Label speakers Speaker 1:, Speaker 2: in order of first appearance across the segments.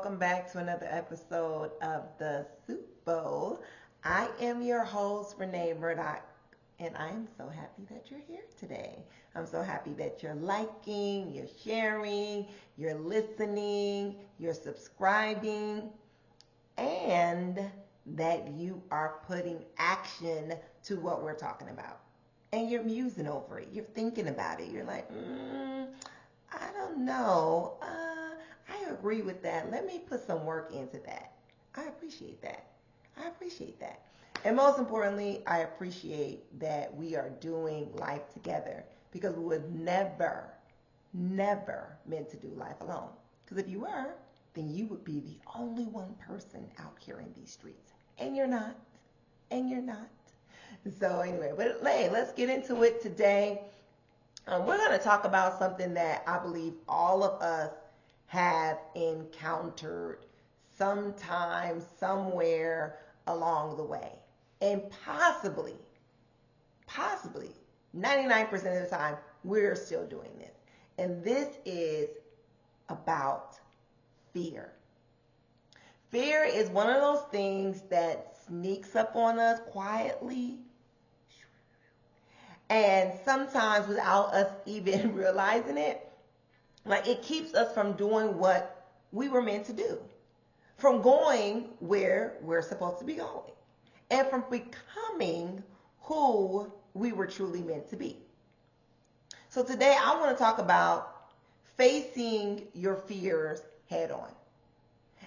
Speaker 1: welcome back to another episode of the Soup Bowl. I am your host, Renee Murdoch, and I am so happy that you're here today. I'm so happy that you're liking, you're sharing, you're listening, you're subscribing, and that you are putting action to what we're talking about. And you're musing over it. You're thinking about it. You're like, I don't know. I agree with that. Let me put some work into that. I appreciate that. I appreciate that. And most importantly, I appreciate that we are doing life together, because we would never meant to do life alone. Because if you were, then you would be the only one person out here in these streets. And you're not. And you're not. So anyway, but hey, let's get into it today. We're going to talk about something that I believe all of us have encountered sometime, somewhere along the way. And possibly, 99% of the time, we're still doing this. And this is about fear. Fear is one of those things that sneaks up on us quietly, and sometimes without us even realizing it. Like, it keeps us from doing what we were meant to do, from going where we're supposed to be going, and from becoming who we were truly meant to be. So today I want to talk about facing your fears head on,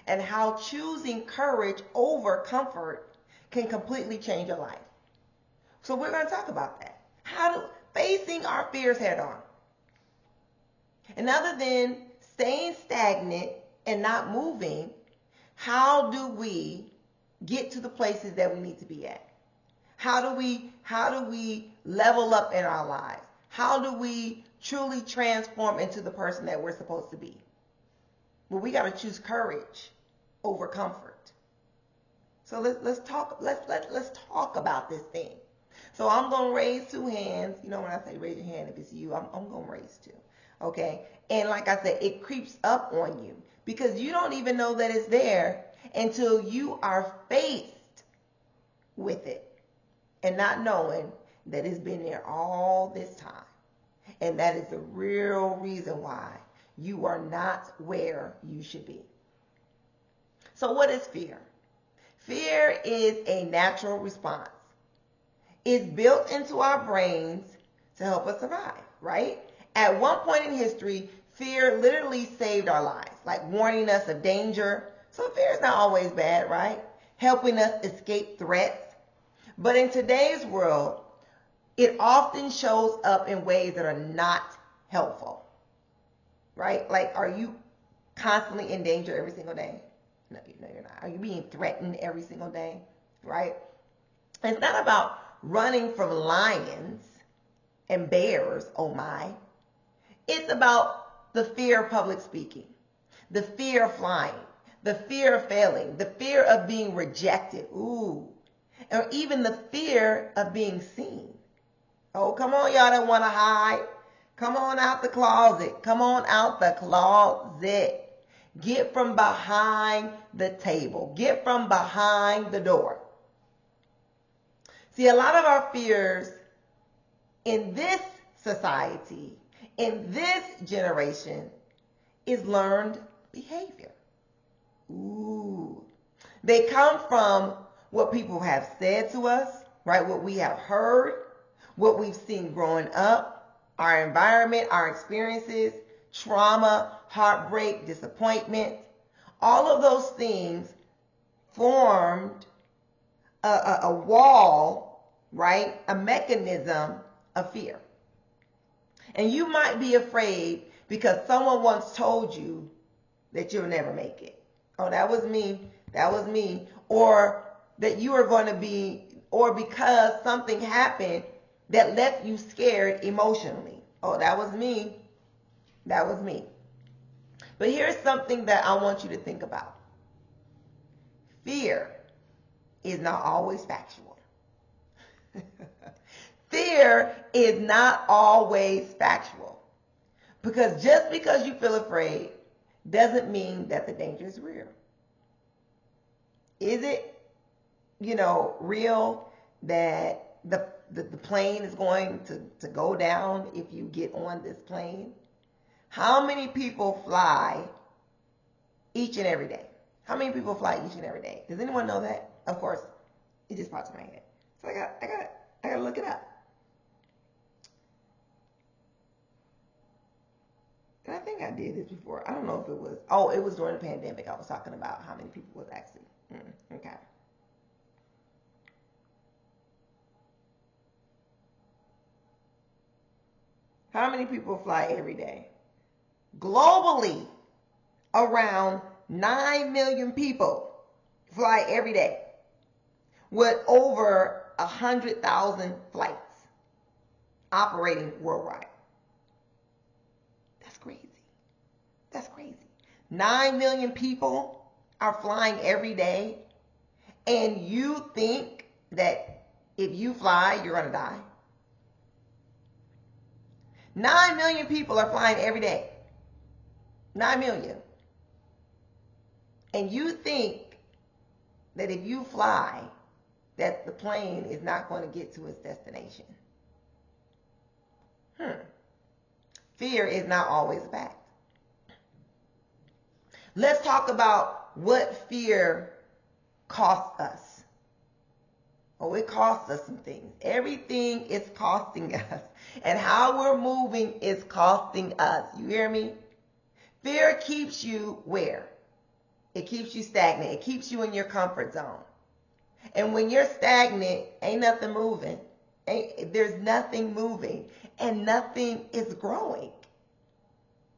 Speaker 1: and how choosing courage over comfort can completely change your life. So we're going to talk about that. Facing our fears head on. And other than staying stagnant and not moving, how do we get to the places that we need to be at? How do we level up in our lives? How do we truly transform into the person that we're supposed to be? Well, we got to choose courage over comfort. So let's talk about this thing. So I'm going to raise two hands. You know, when I say raise your hand, if it's you, I'm going to raise two. Okay? And like I said, it creeps up on you because you don't even know that it's there until you are faced with it and not knowing that it's been there all this time. And that is the real reason why you are not where you should be. So what is fear? Fear is a natural response. It's built into our brains to help us survive, right? At one point in history, fear literally saved our lives, like warning us of danger. So fear is not always bad, right? Helping us escape threats. But in today's world, it often shows up in ways that are not helpful, right? Like, are you constantly in danger every single day? No, you're not. Are you being threatened every single day, right? It's not about running from lions and bears, oh my. It's about the fear of public speaking, the fear of flying, the fear of failing, the fear of being rejected, or even the fear of being seen. Oh, come on, y'all that want to hide. Come on out the closet. Come on out the closet. Get from behind the table. Get from behind the door. See, a lot of our fears in this society, in this generation, is learned behavior. Ooh. They come from what people have said to us, right? What we have heard, what we've seen growing up, our environment, our experiences, trauma, heartbreak, disappointment. All of those things formed a wall, right? A mechanism of fear. And you might be afraid because someone once told you that you'll never make it. Oh, that was me. That was me. Or that you are going to be, or because something happened that left you scared emotionally. Oh, that was me. That was me. But here's something that I want you to think about. Fear is not always factual. Fear is not always factual. Because just because you feel afraid doesn't mean that the danger is real. Is it, real that the plane is going to go down if you get on this plane? How many people fly each and every day? How many people fly each and every day? Does anyone know that? Of course, it just popped in my head. So I gotta look it up. And I think I did this before. I don't know if it was. Oh, it was during the pandemic. I was talking about how many people was actually. Okay. How many people fly every day? Globally, around 9 million people fly every day with over 100,000 flights operating worldwide. That's crazy. That's crazy. 9 million people are flying every day, and you think that if you fly, you're going to die? 9 million people are flying every day. 9 million. And you think that if you fly, that the plane is not going to get to its destination. Fear is not always a fact. Let's talk about what fear costs us. Oh, it costs us some things. Everything is costing us. And how we're moving is costing us. You hear me? Fear keeps you where? It keeps you stagnant. It keeps you in your comfort zone. And when you're stagnant, ain't nothing moving. There's nothing moving. And nothing is growing.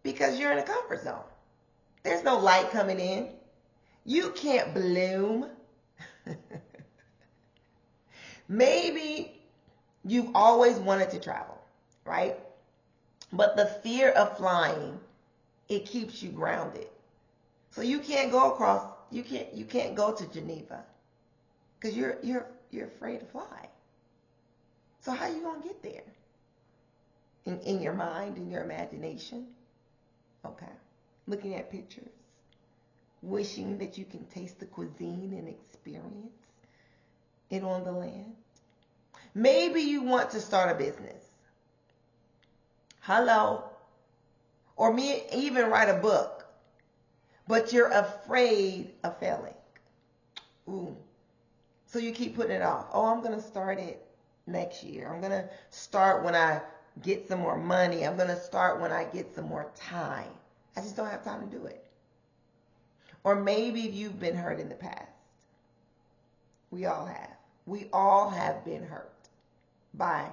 Speaker 1: Because you're in a comfort zone. There's no light coming in. You can't bloom. Maybe you've always wanted to travel, right? But the fear of flying, it keeps you grounded. So you can't go across, you can't go to Geneva because you're afraid to fly. So how are you going to get there? In your mind, in your imagination? Okay. Looking at pictures. Wishing that you can taste the cuisine and experience it on the land. Maybe you want to start a business. Hello. Or even write a book. But you're afraid of failing. Ooh. So you keep putting it off. Oh, I'm going to start it next year. I'm going to start when I get some more money. I'm going to start when I get some more time. I just don't have time to do it. Or maybe you've been hurt in the past. We all have. We all have been hurt by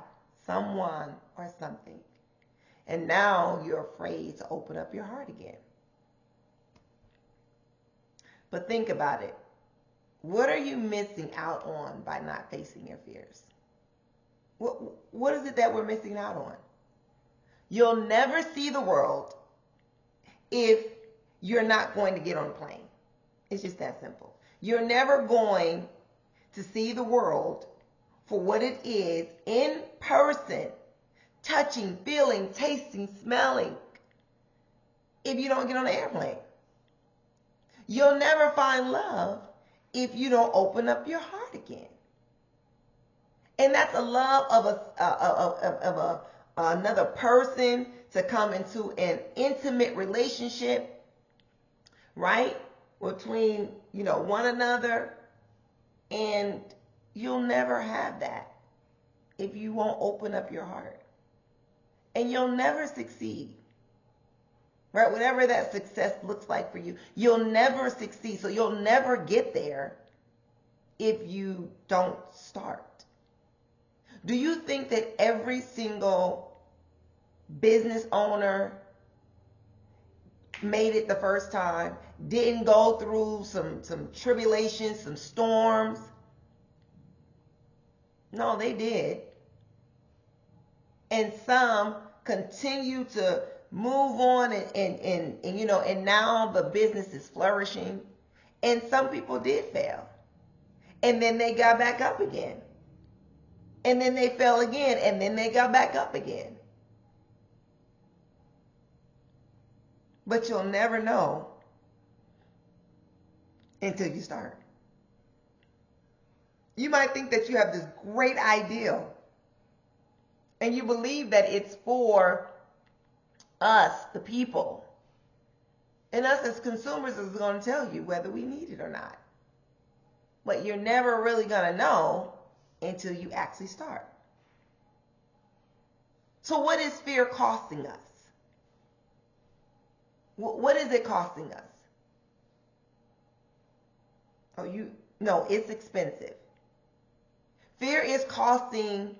Speaker 1: someone or something. And now you're afraid to open up your heart again. But think about it. What are you missing out on by not facing your fears? What is it that we're missing out on? You'll never see the world if you're not going to get on a plane. It's just that simple. You're never going to see the world for what it is in person, touching, feeling, tasting, smelling, if you don't get on an airplane. You'll never find love if you don't open up your heart again. And that's a love of another person to come into an intimate relationship, right? Between, one another. And you'll never have that if you won't open up your heart. And you'll never succeed. Right? Whatever that success looks like for you, you'll never succeed. So you'll never get there if you don't start. Do you think that every single business owner made it the first time, didn't go through some tribulations, some storms? No, they did. And some continue to move on and now the business is flourishing. And some people did fail. And then they got back up again. And then they fell again, and then they got back up again. But you'll never know until you start. You might think that you have this great ideal and you believe that it's for us, the people. And us as consumers is going to tell you whether we need it or not. But you're never really going to know until you actually start. So what is fear costing us? What is it costing us? No, it's expensive. Fear is costing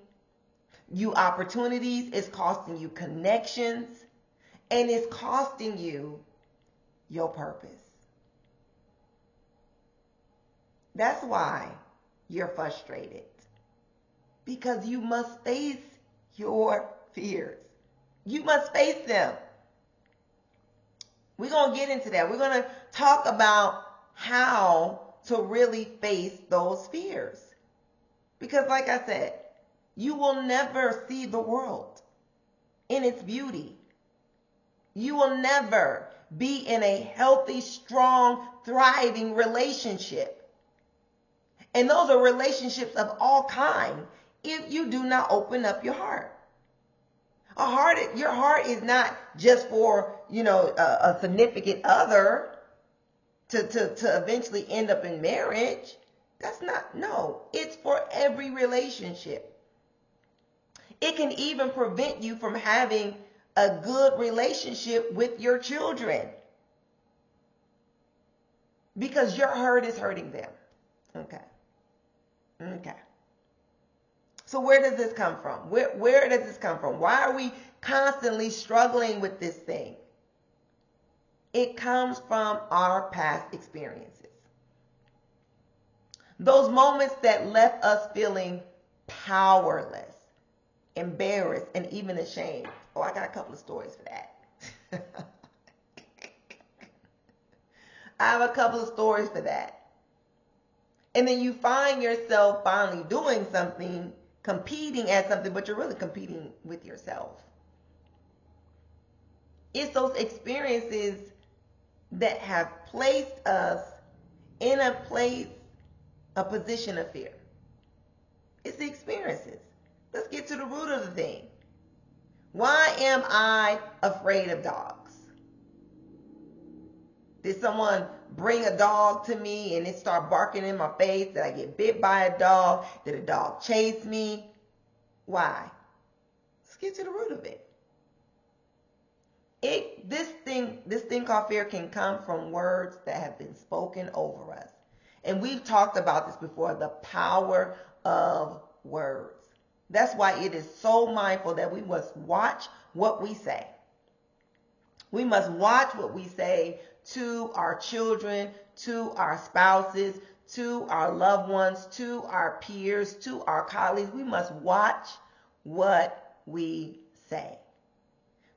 Speaker 1: you opportunities, it's costing you connections, and it's costing you your purpose. That's why you're frustrated. Because you must face your fears. You must face them. We're going to get into that. We're going to talk about how to really face those fears. Because like I said, you will never see the world in its beauty. You will never be in a healthy, strong, thriving relationship. And those are relationships of all kinds if you do not open up your heart. Your heart is not just for, a significant other to eventually end up in marriage. No, it's for every relationship. It can even prevent you from having a good relationship with your children because your hurt is hurting them. Okay. So where does this come from? Where does this come from? Why are we constantly struggling with this thing? It comes from our past experiences. Those moments that left us feeling powerless, embarrassed, and even ashamed. Oh, I got a couple of stories for that. I have a couple of stories for that. And then you find yourself finally doing something, competing at something, but you're really competing with yourself. It's those experiences that have placed us in a position of fear. It's the experiences. Let's get to the root of the thing. Why am I afraid of dogs? Did someone bring a dog to me and it start barking in my face? Did I get bit by a dog? Did a dog chase me? Why? Let's get to the root of it. This thing called fear can come from words that have been spoken over us. And we've talked about this before, the power of words. That's why it is so mindful that we must watch what we say. We must watch what we say to our children, to our spouses, to our loved ones, to our peers, to our colleagues. We must watch what we say.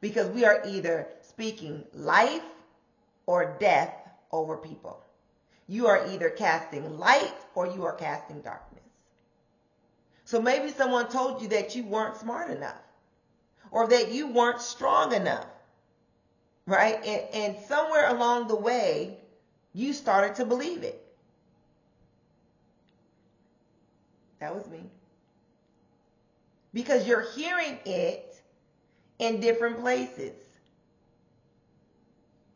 Speaker 1: Because we are either speaking life or death over people. You are either casting light or you are casting darkness. So maybe someone told you that you weren't smart enough or that you weren't strong enough, right? And somewhere along the way, you started to believe it. That was me. Because you're hearing it in different places.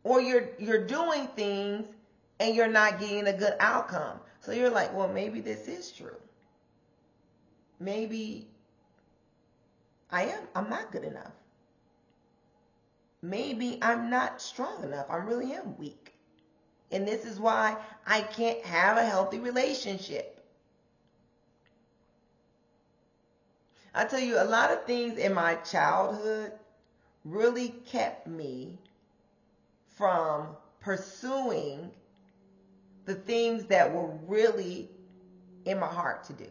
Speaker 1: Or you're doing things and you're not getting a good outcome. So you're like, well, maybe this is true. Maybe I'm not good enough. Maybe I'm not strong enough. I really am weak. And this is why I can't have a healthy relationship. I tell you, a lot of things in my childhood really kept me from pursuing the things that were really in my heart to do.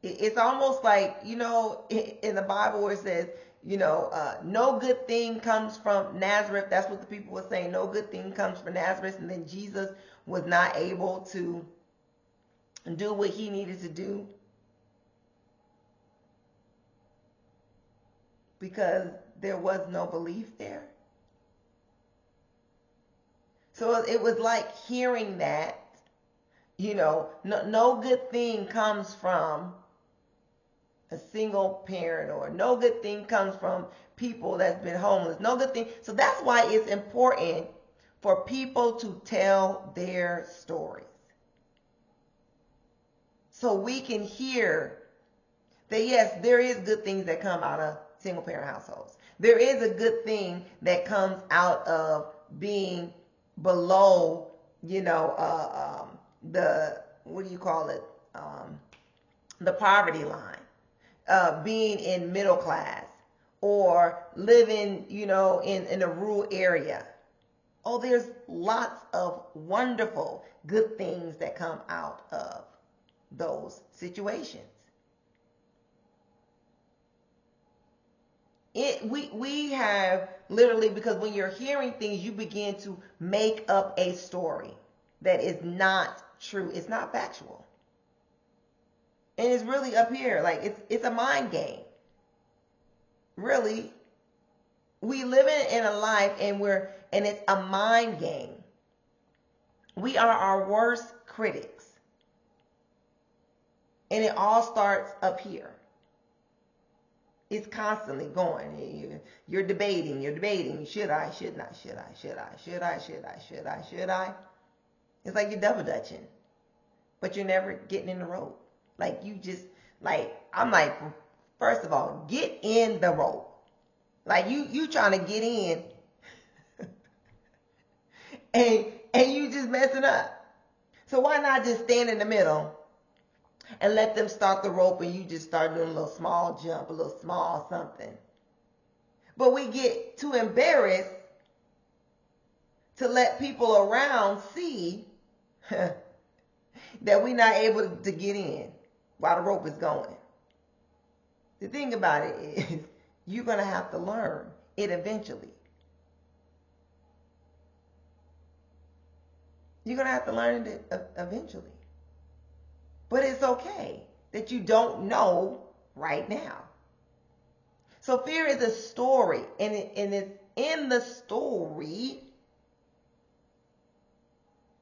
Speaker 1: It's almost like, in the Bible where it says, no good thing comes from Nazareth. That's what the people were saying. No good thing comes from Nazareth. And then Jesus was not able to do what he needed to do because there was no belief there. So it was like hearing that, no good thing comes from a single parent, or no good thing comes from people that's been homeless. No good thing. So that's why it's important for people to tell their stories. So we can hear that, yes, there is good things that come out of single parent households. There is a good thing that comes out of being below, the, what do you call it? The poverty line. Being in middle class, or living, in a rural area. Oh, there's lots of wonderful, good things that come out of those situations. We have literally, because when you're hearing things, you begin to make up a story that is not true. It's not factual. And it's really up here, like it's a mind game. Really, we live in a life, and it's a mind game. We are our worst critics, and it all starts up here. It's constantly going. You're debating. Should I? Should not? Should I? Should I? Should I? Should I? Should I? Should I? It's like you're double dutching, but you're never getting in the rope. Like I'm like, first of all, get in the rope. Like you trying to get in and you just messing up. So why not just stand in the middle and let them start the rope, and you just start doing a little small jump, a little small something. But we get too embarrassed to let people around see that we're not able to get in while the rope is going. The thing about it is, you're going to have to learn it eventually. You're going to have to learn it eventually. But it's okay that you don't know right now. So fear is a story, and it's in the story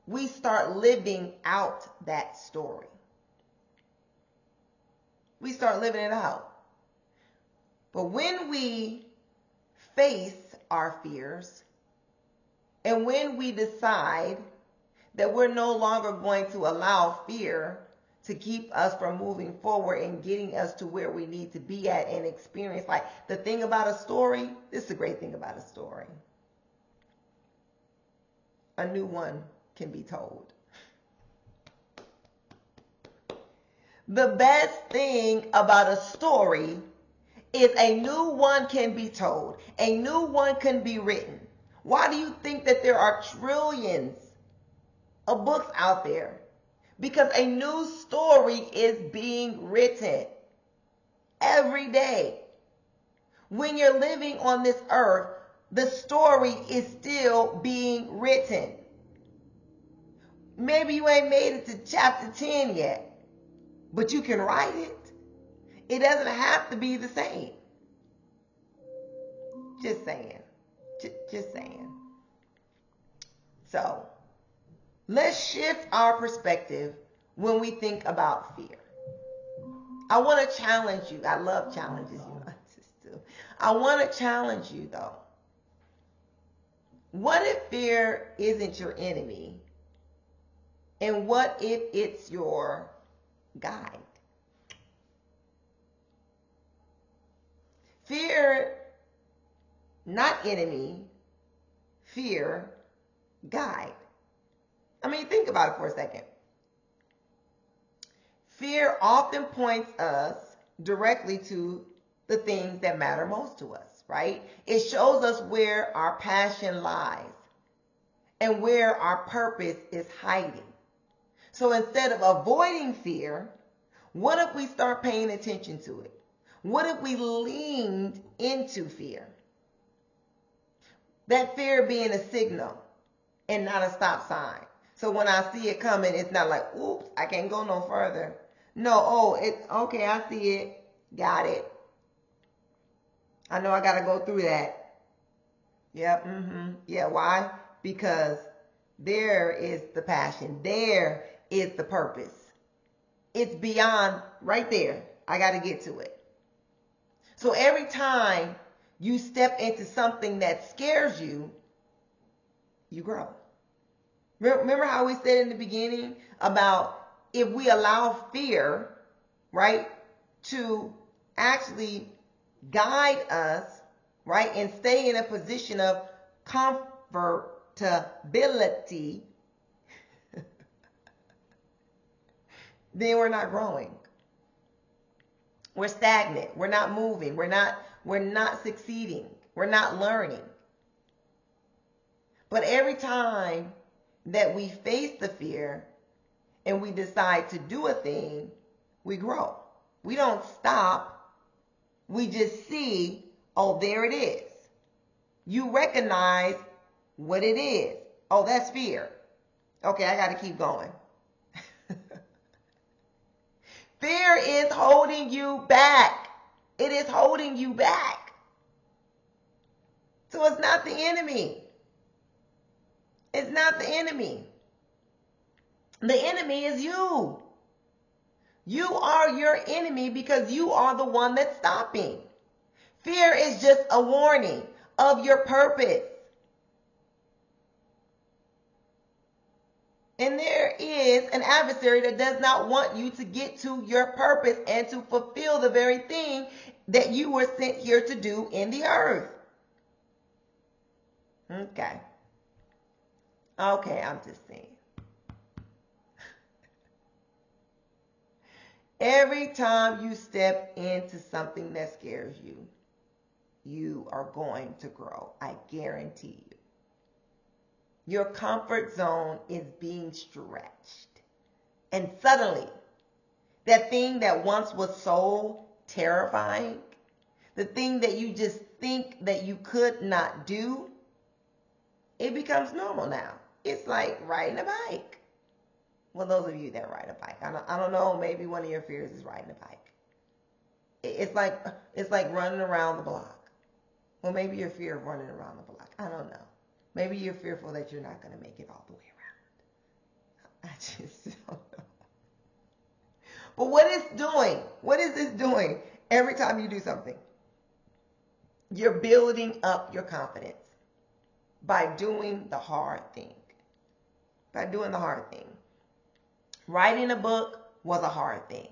Speaker 1: we start living out that story. We start living it out. But when we face our fears, and when we decide that we're no longer going to allow fear to keep us from moving forward and getting us to where we need to be at and experience, like the thing about a story, this is the great thing about a story. A new one can be told. The best thing about a story is a new one can be told. A new one can be written. Why do you think that there are trillions of books out there? Because a new story is being written every day. When you're living on this earth, the story is still being written. Maybe you ain't made it to chapter 10 yet, but you can write it. It doesn't have to be the same. Just saying. Just saying. So, let's shift our perspective when we think about fear. I want to challenge you. I love challenges. I want to challenge you, though. What if fear isn't your enemy? And what if it's your guide? Fear, not enemy. Fear, guide. I mean, think about it for a second. Fear often points us directly to the things that matter most to us, right? It shows us where our passion lies and where our purpose is hiding. So instead of avoiding fear, what if we start paying attention to it? What if we leaned into fear? That fear being a signal and not a stop sign. So when I see it coming, it's not like, oops, I can't go no further. No, it's okay, I see it. Got it. I know I got to go through that. Yep. Yeah. Why? Because there is the passion. There is the purpose. It's beyond right there. I got to get to it. So every time you step into something that scares you, you grow. Remember how we said in the beginning about if we allow fear, right, to actually guide us, right, and stay in a position of comfortability, then we're not growing. We're stagnant. We're not moving. We're not succeeding. We're not learning. But every time that we face the fear and we decide to do a thing, we grow. We don't stop. We just see, oh, there it is. You recognize what it is. Oh, that's fear. Okay, I got to keep going. Fear is holding you back. It is holding you back. So it's not the enemy. It's not the enemy. The enemy is you. You are your enemy because you are the one that's stopping. Fear is just a warning of your purpose. And there is an adversary that does not want you to get to your purpose and to fulfill the very thing that you were sent here to do in the earth. Okay. Okay, I'm just saying. Every time you step into something that scares you, you are going to grow. I guarantee you. Your comfort zone is being stretched. And suddenly, that thing that once was so terrifying, the thing that you just think that you could not do, it becomes normal now. It's like riding a bike. Well, those of you that ride a bike, I don't know, maybe one of your fears is riding a bike. It's like running around the block. Well, maybe your fear of running around the block. I don't know. Maybe you're fearful that you're not going to make it all the way around. I just don't know. But what is this doing every time you do something? You're building up your confidence by doing the hard thing. By doing the hard thing. Writing a book was a hard thing.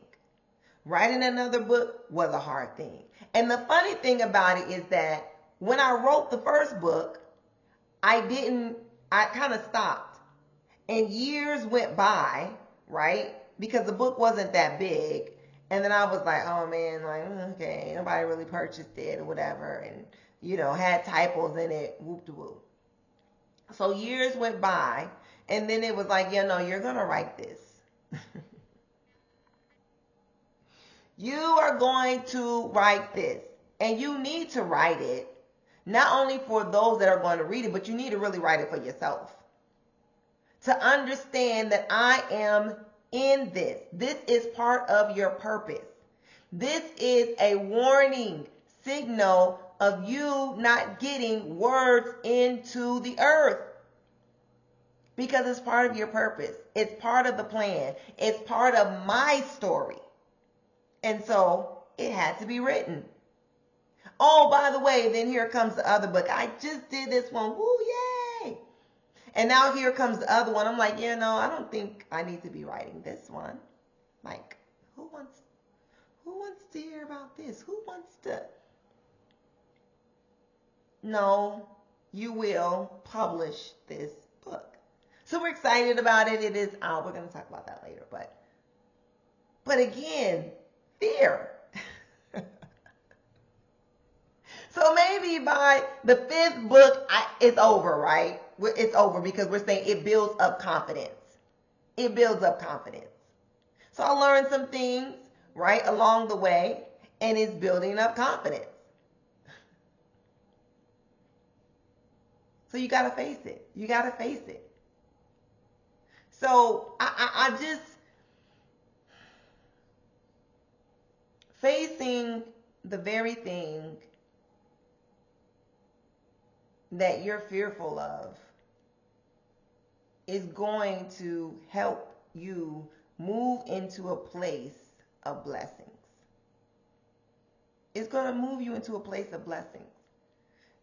Speaker 1: Writing another book was a hard thing. And the funny thing about it is that when I wrote the first book, I kind of stopped. And years went by, right? Because the book wasn't that big. And then I was like, oh man, like, okay, nobody really purchased it or whatever. And, had typos in it, whoop-de-whoop. So years went by. And then it was like, you're going to write this. You are going to write this. And you need to write it. Not only for those that are going to read it, but you need to really write it for yourself. To understand that I am in this. This is part of your purpose. This is a warning signal of you not getting words into the earth. Because it's part of your purpose. It's part of the plan. It's part of my story. And so it had to be written. Oh, by the way, then here comes the other book. I just did this one. Woo, yay. And now here comes the other one. I'm like, I don't think I need to be writing this one. Like, who wants to hear about this? Who wants to? No, you will publish this book. Super excited about it. It is out. We're going to talk about that later. But again, fear. So maybe by the fifth book, it's over, right? It's over because we're saying it builds up confidence. It builds up confidence. So I learned some things, right, along the way, and it's building up confidence. So you got to face it. You got to face it. So I just facing the very thing that you're fearful of is going to help you move into a place of blessings. It's going to move you into a place of blessings,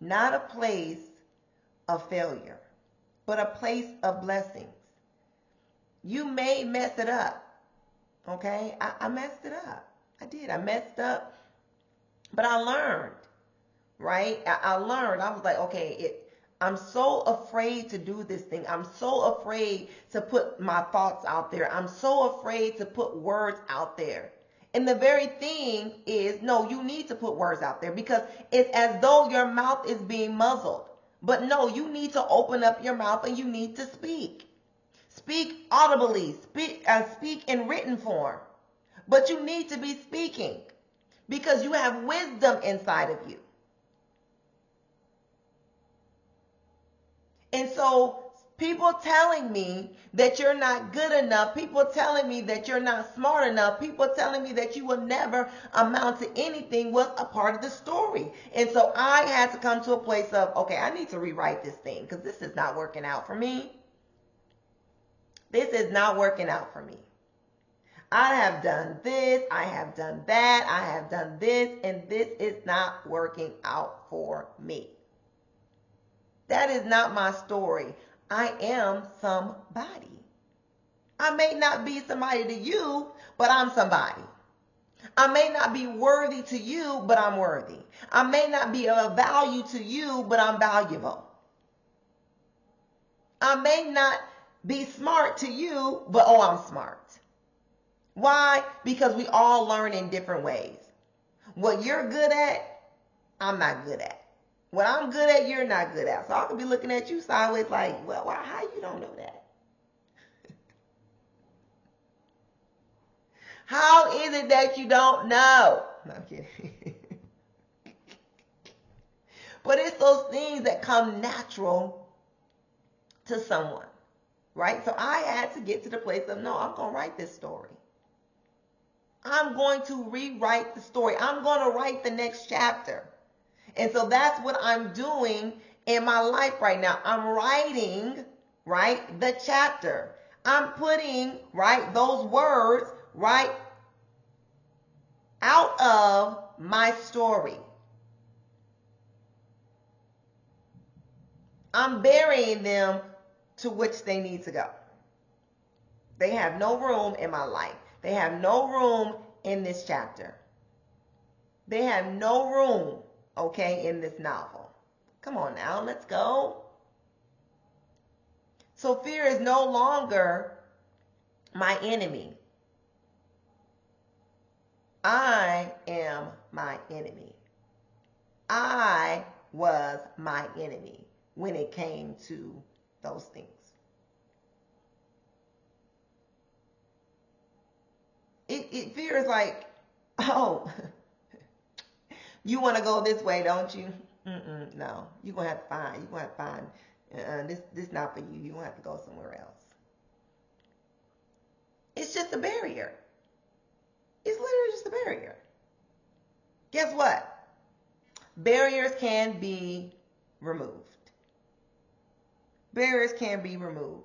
Speaker 1: not a place of failure, but a place of blessings. You may mess it up. Okay? I messed it up. I did. I messed up. But I learned, right? I learned. I was like, okay, I'm so afraid to do this thing. I'm so afraid to put my thoughts out there. I'm so afraid to put words out there. And the very thing is, no, you need to put words out there because it's as though your mouth is being muzzled. But no, you need to open up your mouth and you need to speak. Speak audibly. Speak in written form. But you need to be speaking because you have wisdom inside of you. And so people telling me that you're not good enough, people telling me that you're not smart enough, people telling me that you will never amount to anything was a part of the story. And so I had to come to a place of, okay, I need to rewrite this thing because this is not working out for me. This is not working out for me. I have done this, I have done that, I have done this, and this is not working out for me. That is not my story. I am somebody. I may not be somebody to you, but I'm somebody. I may not be worthy to you, but I'm worthy. I may not be of value to you, but I'm valuable. I may not be smart to you, but oh, I'm smart. Why? Because we all learn in different ways. What you're good at, I'm not good at. What I'm good at, you're not good at. So I could be looking at you sideways like, well, why, how you don't know that? How is it that you don't know? No, I'm kidding. But it's those things that come natural to someone, right? So I had to get to the place of, no, I'm going to write this story. I'm going to rewrite the story. I'm going to write the next chapter. And so that's what I'm doing in my life right now. I'm writing, right, the chapter. I'm putting, right, those words, right, out of my story. I'm burying them to which they need to go. They have no room in my life. They have no room in this chapter. They have no room, okay, in this novel. Come on now, let's go. So fear is no longer my enemy. I am my enemy. I was my enemy when it came to those things. Fear is like, oh, you want to go this way, don't you? No, you're going to have to find, this not for you. You're going to have to go somewhere else. It's just a barrier. It's literally just a barrier. Guess what? Barriers can be removed. Barriers can be removed.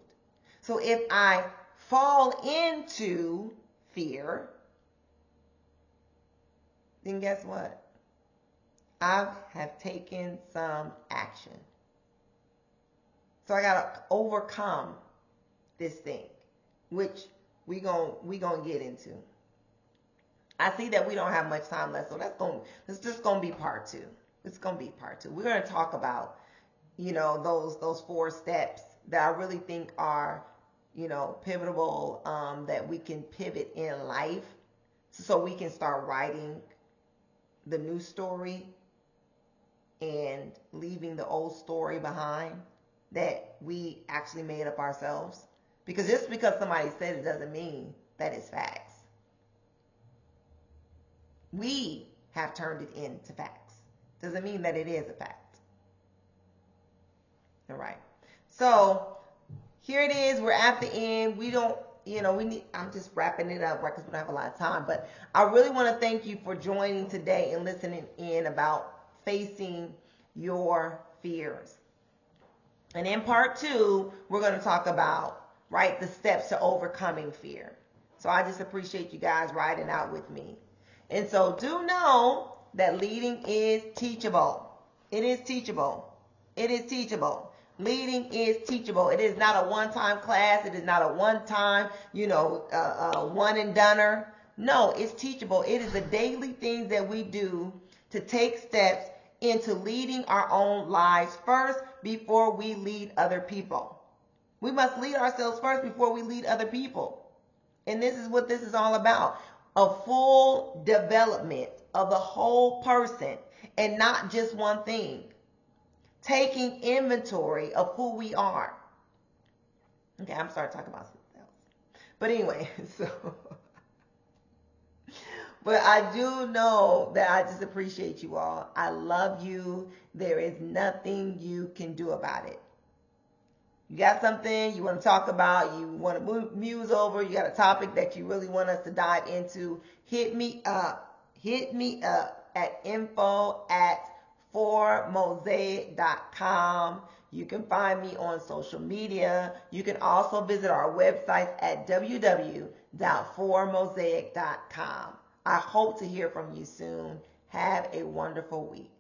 Speaker 1: So if I fall into fear, then guess what? I have taken some action. So I got to overcome this thing, which we gonna get into. I see that we don't have much time left, so that's just gonna be part 2. It's gonna be part 2. We're gonna talk about, those 4 steps that I really think are, pivotal, that we can pivot in life, so we can start writing the new story and leaving the old story behind that we actually made up ourselves. Because just because somebody said it doesn't mean that it's facts. We have turned it into facts. Doesn't mean that it is a fact. All right. So here it is. We're at the end. I'm just wrapping it up, right, because we don't have a lot of time. But I really want to thank you for joining today and listening in about facing your fears. And in part 2, we're going to talk about, right, the steps to overcoming fear. So I just appreciate you guys riding out with me. And so do know that leading is teachable. It is teachable. It is teachable. Leading is teachable. It is not a one-time class. It is not a one-time, one and doneer. No, it's teachable. It is the daily things that we do to take steps into leading our own lives first before we lead other people. We must lead ourselves first before we lead other people. And this is what this is all about. A full development of the whole person and not just one thing. Taking inventory of who we are. Okay, I'm starting to talk about something else. But anyway, but I do know that I just appreciate you all. I love you. There is nothing you can do about it. You got something you want to talk about, you want to muse over, you got a topic that you really want us to dive into, hit me up. Hit me up at info@4mosaic.com. You can find me on social media. You can also visit our website at www.4mosaic.com. I hope to hear from you soon. Have a wonderful week.